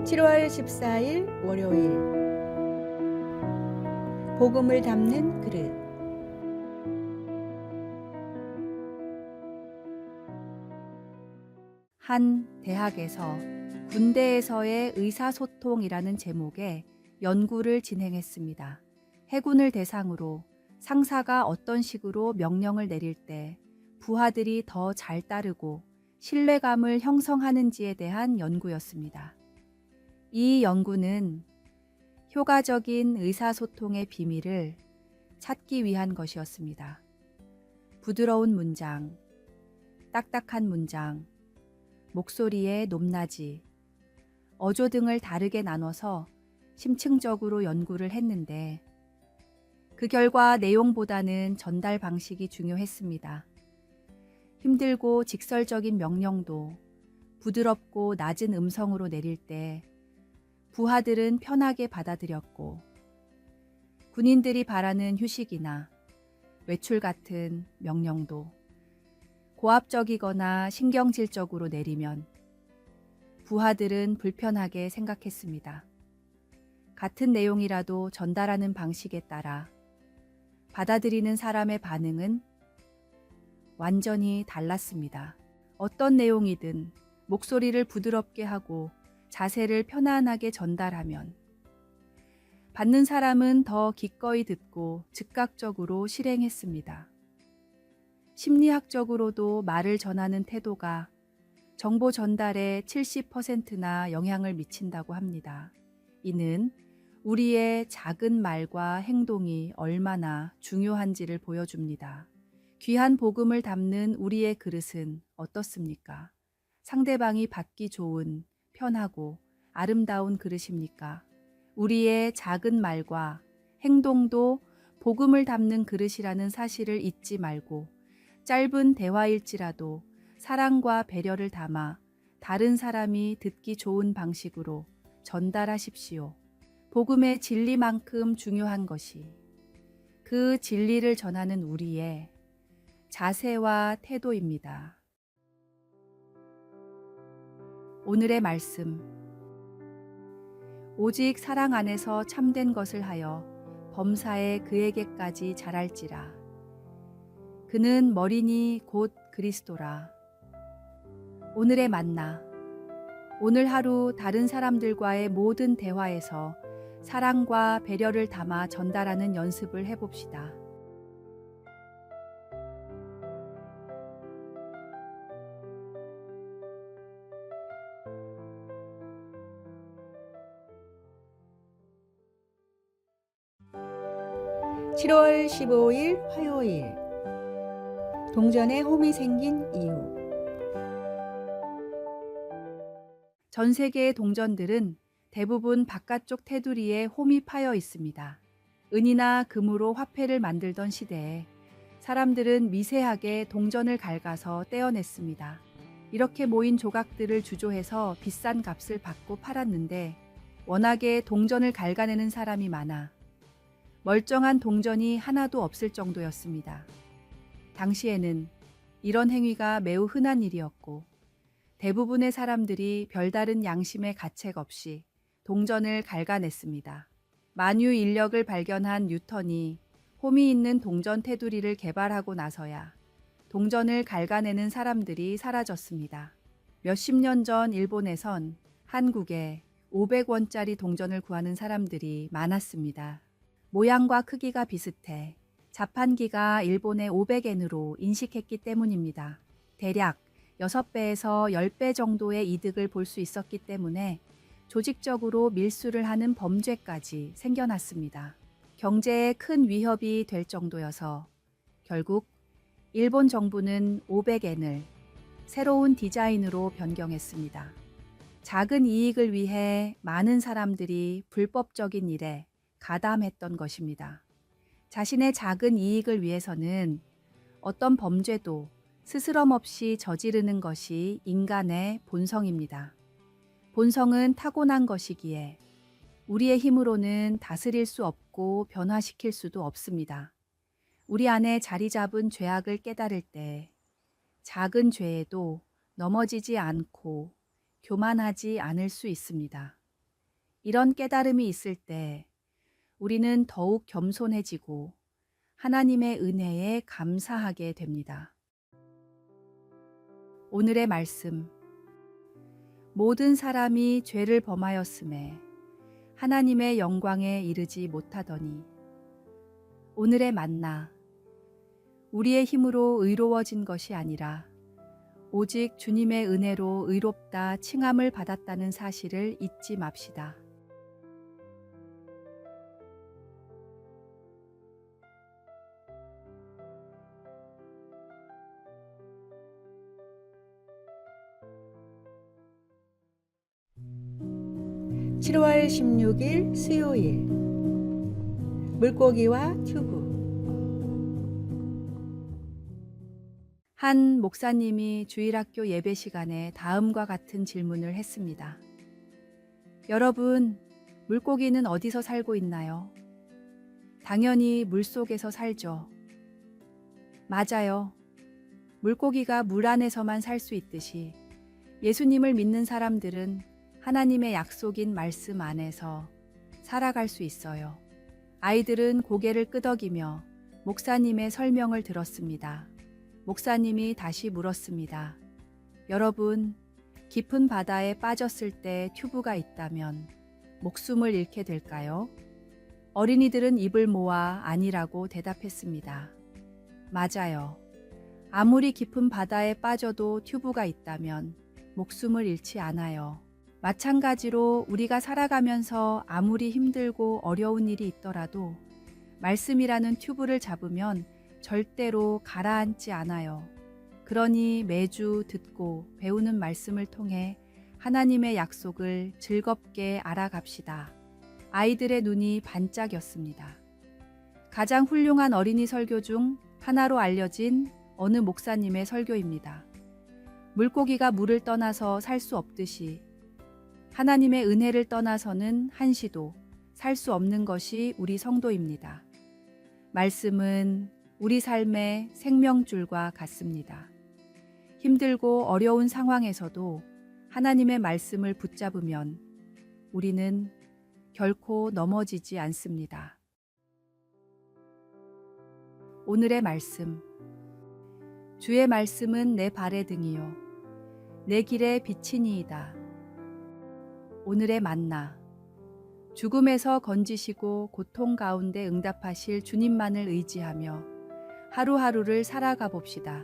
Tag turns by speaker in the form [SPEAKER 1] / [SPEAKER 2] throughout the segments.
[SPEAKER 1] 7월 14일 월요일 복음을 담는 그릇.
[SPEAKER 2] 한 대학에서 군대에서의 의사소통이라는 제목의 연구를 진행했습니다. 해군을 대상으로 상사가 어떤 식으로 명령을 내릴 때 부하들이 더 잘 따르고 신뢰감을 형성하는지에 대한 연구였습니다. 이 연구는 효과적인 의사소통의 비밀을 찾기 위한 것이었습니다. 부드러운 문장, 딱딱한 문장, 목소리의 높낮이, 어조 등을 다르게 나눠서 심층적으로 연구를 했는데 그 결과 내용보다는 전달 방식이 중요했습니다. 힘들고 직설적인 명령도 부드럽고 낮은 음성으로 내릴 때 부하들은 편하게 받아들였고 군인들이 바라는 휴식이나 외출 같은 명령도 고압적이거나 신경질적으로 내리면 부하들은 불편하게 생각했습니다. 같은 내용이라도 전달하는 방식에 따라 받아들이는 사람의 반응은 완전히 달랐습니다. 어떤 내용이든 목소리를 부드럽게 하고 자세를 편안하게 전달하면 받는 사람은 더 기꺼이 듣고 즉각적으로 실행했습니다. 심리학적으로도 말을 전하는 태도가 정보 전달에 70%나 영향을 미친다고 합니다. 이는 우리의 작은 말과 행동이 얼마나 중요한지를 보여줍니다. 귀한 복음을 담는 우리의 그릇은 어떻습니까? 상대방이 받기 좋은, 편하고 아름다운 그릇입니까? 우리의 작은 말과 행동도 복음을 담는 그릇이라는 사실을 잊지 말고 짧은 대화일지라도 사랑과 배려를 담아 다른 사람이 듣기 좋은 방식으로 전달하십시오. 복음의 진리만큼 중요한 것이 그 진리를 전하는 우리의 자세와 태도입니다. 오늘의 말씀. 오직 사랑 안에서 참된 것을 하여 범사에 그에게까지 자랄지라. 그는 머리니 곧 그리스도라. 오늘의 만나. 오늘 하루 다른 사람들과의 모든 대화에서 사랑과 배려를 담아 전달하는 연습을 해봅시다.
[SPEAKER 1] (7월 15일) 화요일 동전에 홈이 생긴 이유.
[SPEAKER 2] 전 세계의 동전들은 대부분 바깥쪽 테두리에 홈이 파여 있습니다. 은이나 금으로 화폐를 만들던 시대에 사람들은 미세하게 동전을 갉아서 떼어냈습니다. 이렇게 모인 조각들을 주조해서 비싼 값을 받고 팔았는데 워낙에 동전을 갉아내는 사람이 많아 멀쩡한 동전이 하나도 없을 정도였습니다. 당시에는 이런 행위가 매우 흔한 일이었고 대부분의 사람들이 별다른 양심의 가책 없이 동전을 갉아냈습니다. 만유 인력을 발견한 뉴턴이 홈이 있는 동전 테두리를 개발하고 나서야 동전을 갉아내는 사람들이 사라졌습니다. 몇십 년 전 일본에선 한국에 500원짜리 동전을 구하는 사람들이 많았습니다. 모양과 크기가 비슷해 자판기가 일본의 500엔으로 인식했기 때문입니다. 대략 6배에서 10배 정도의 이득을 볼 수 있었기 때문에 조직적으로 밀수를 하는 범죄까지 생겨났습니다. 경제에 큰 위협이 될 정도여서 결국 일본 정부는 500엔을 새로운 디자인으로 변경했습니다. 작은 이익을 위해 많은 사람들이 불법적인 일에 가담했던 것입니다. 자신의 작은 이익을 위해서는 어떤 범죄도 스스럼 없이 저지르는 것이 인간의 본성입니다. 본성은 타고난 것이기에 우리의 힘으로는 다스릴 수 없고 변화시킬 수도 없습니다. 우리 안에 자리 잡은 죄악을 깨달을 때 작은 죄에도 넘어지지 않고 교만하지 않을 수 있습니다. 이런 깨달음이 있을 때 우리는 더욱 겸손해지고 하나님의 은혜에 감사하게 됩니다. 오늘의 말씀. 모든 사람이 죄를 범하였음에 하나님의 영광에 이르지 못하더니. 오늘의 만나. 우리의 힘으로 의로워진 것이 아니라 오직 주님의 은혜로 의롭다 칭함을 받았다는 사실을 잊지 맙시다.
[SPEAKER 1] (7월 16일) 수요일. 물고기와 튜브.
[SPEAKER 2] 한 목사님이 주일학교 예배 시간에 다음과 같은 질문을 했습니다. 여러분, 물고기는 어디서 살고 있나요? 당연히 물속에서 살죠. 맞아요. 물고기가 물 안에서만 살 수 있듯이 예수님을 믿는 사람들은 하나님의 약속인 말씀 안에서 살아갈 수 있어요. 아이들은 고개를 끄덕이며 목사님의 설명을 들었습니다. 목사님이 다시 물었습니다. 여러분, 깊은 바다에 빠졌을 때 튜브가 있다면 목숨을 잃게 될까요? 어린이들은 입을 모아 아니라고 대답했습니다. 맞아요. 아무리 깊은 바다에 빠져도 튜브가 있다면 목숨을 잃지 않아요. 마찬가지로 우리가 살아가면서 아무리 힘들고 어려운 일이 있더라도 말씀이라는 튜브를 잡으면 절대로 가라앉지 않아요. 그러니 매주 듣고 배우는 말씀을 통해 하나님의 약속을 즐겁게 알아갑시다. 아이들의 눈이 반짝였습니다. 가장 훌륭한 어린이 설교 중 하나로 알려진 어느 목사님의 설교입니다. 물고기가 물을 떠나서 살 수 없듯이 하나님의 은혜를 떠나서는 한시도 살 수 없는 것이 우리 성도입니다. 말씀은 우리 삶의 생명줄과 같습니다. 힘들고 어려운 상황에서도 하나님의 말씀을 붙잡으면 우리는 결코 넘어지지 않습니다. 오늘의 말씀. 주의 말씀은 내 발의 등이요 내 길의 빛이니이다. 오늘의 만나. 죽음에서 건지시고 고통 가운데 응답하실 주님만을 의지하며 하루하루를 살아가 봅시다.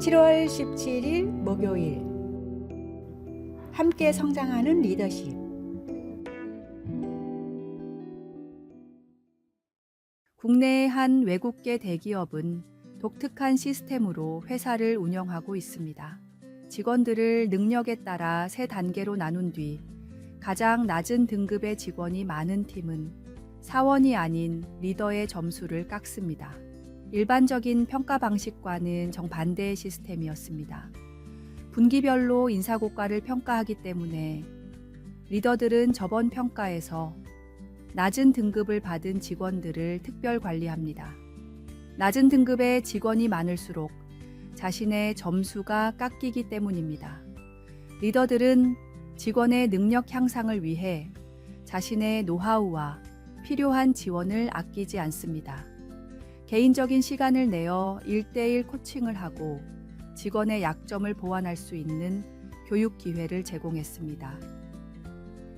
[SPEAKER 1] (7월 17일) 목요일. 함께 성장하는 리더십.
[SPEAKER 2] 국내의 한 외국계 대기업은 독특한 시스템으로 회사를 운영하고 있습니다. 직원들을 능력에 따라 세 단계로 나눈 뒤 가장 낮은 등급의 직원이 많은 팀은 사원이 아닌 리더의 점수를 깎습니다. 일반적인 평가 방식과는 정반대의 시스템이었습니다. 분기별로 인사고과를 평가하기 때문에 리더들은 저번 평가에서 낮은 등급을 받은 직원들을 특별 관리합니다. 낮은 등급의 직원이 많을수록 자신의 점수가 깎이기 때문입니다. 리더들은 직원의 능력 향상을 위해 자신의 노하우와 필요한 지원을 아끼지 않습니다. 개인적인 시간을 내어 1:1 코칭을 하고 직원의 약점을 보완할 수 있는 교육 기회를 제공했습니다.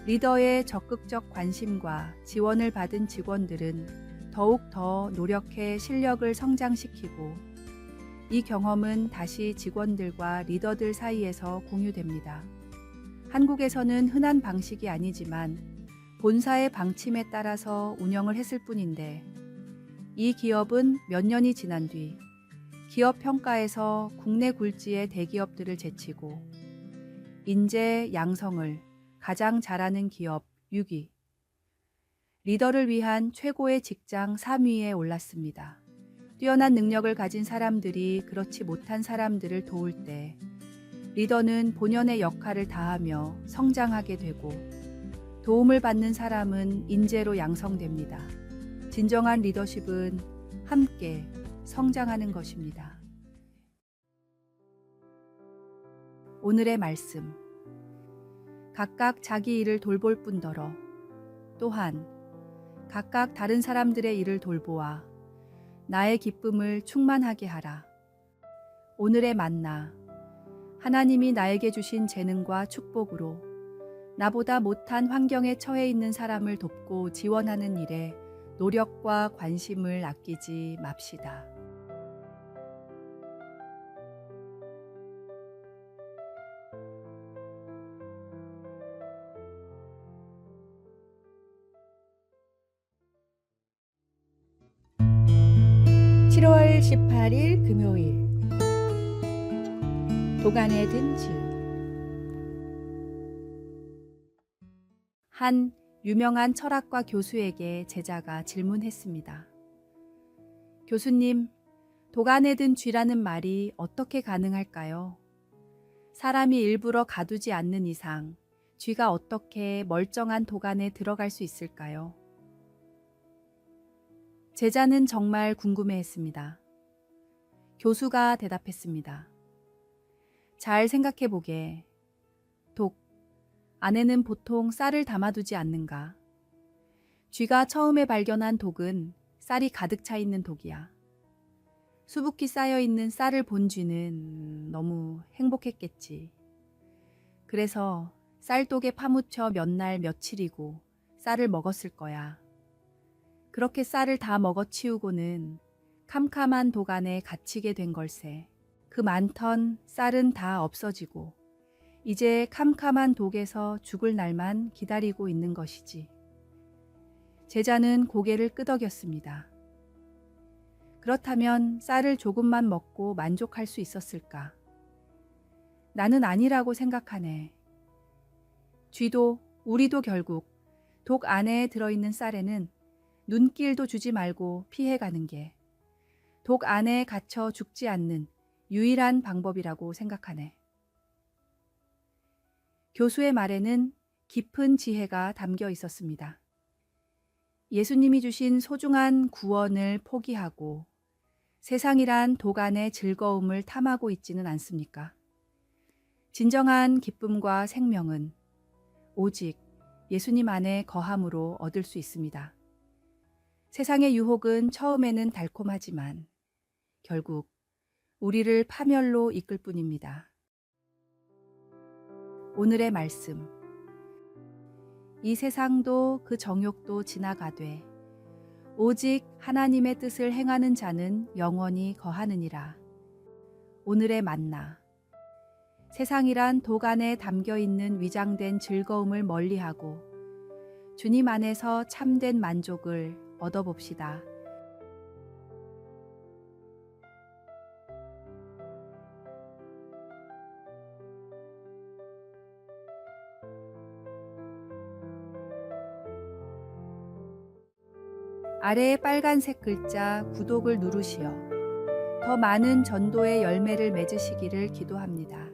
[SPEAKER 2] 리더의 적극적 관심과 지원을 받은 직원들은 더욱 더 노력해 실력을 성장시키고 이 경험은 다시 직원들과 리더들 사이에서 공유됩니다. 한국에서는 흔한 방식이 아니지만 본사의 방침에 따라서 운영을 했을 뿐인데 이 기업은 몇 년이 지난 뒤 기업 평가에서 국내 굴지의 대기업들을 제치고 인재 양성을 가장 잘하는 기업 6위, 리더를 위한 최고의 직장 3위에 올랐습니다. 뛰어난 능력을 가진 사람들이 그렇지 못한 사람들을 도울 때 리더는 본연의 역할을 다하며 성장하게 되고 도움을 받는 사람은 인재로 양성됩니다. 진정한 리더십은 함께 성장하는 것입니다. 오늘의 말씀. 각각 자기 일을 돌볼 뿐더러 또한 각각 다른 사람들의 일을 돌보아 나의 기쁨을 충만하게 하라. 오늘의 만나. 하나님이 나에게 주신 재능과 축복으로 나보다 못한 환경에 처해 있는 사람을 돕고 지원하는 일에 노력과 관심을 아끼지 맙시다.
[SPEAKER 1] (7월 18일) 금요일. 도간에 든 줄.
[SPEAKER 2] 한 유명한 철학과 교수에게 제자가 질문했습니다. 교수님, 도간에 든 쥐라는 말이 어떻게 가능할까요? 사람이 일부러 가두지 않는 이상 쥐가 어떻게 멀쩡한 도간에 들어갈 수 있을까요? 제자는 정말 궁금해했습니다. 교수가 대답했습니다. 잘 생각해보게. 독, 안에는 보통 쌀을 담아두지 않는가? 쥐가 처음에 발견한 독은 쌀이 가득 차 있는 독이야. 수북히 쌓여있는 쌀을 본 쥐는 너무 행복했겠지. 그래서 쌀독에 파묻혀 몇 날 며칠이고 쌀을 먹었을 거야. 그렇게 쌀을 다 먹어치우고는 캄캄한 독 안에 갇히게 된 걸세. 그 많던 쌀은 다 없어지고 이제 캄캄한 독에서 죽을 날만 기다리고 있는 것이지. 제자는 고개를 끄덕였습니다. 그렇다면 쌀을 조금만 먹고 만족할 수 있었을까? 나는 아니라고 생각하네. 쥐도 우리도 결국 독 안에 들어있는 쌀에는 눈길도 주지 말고 피해가는 게 독 안에 갇혀 죽지 않는 유일한 방법이라고 생각하네. 교수의 말에는 깊은 지혜가 담겨 있었습니다. 예수님이 주신 소중한 구원을 포기하고 세상이란 독 안의 즐거움을 탐하고 있지는 않습니까? 진정한 기쁨과 생명은 오직 예수님 안에 거함으로 얻을 수 있습니다. 세상의 유혹은 처음에는 달콤하지만 결국 우리를 파멸로 이끌 뿐입니다. 오늘의 말씀. 이 세상도 그 정욕도 지나가되 오직 하나님의 뜻을 행하는 자는 영원히 거하느니라. 오늘의 만나. 세상이란 독 안에 담겨있는 위장된 즐거움을 멀리하고 주님 안에서 참된 만족을 얻어봅시다. 아래의 빨간색 글자 구독을 누르시어 더 많은 전도의 열매를 맺으시기를 기도합니다.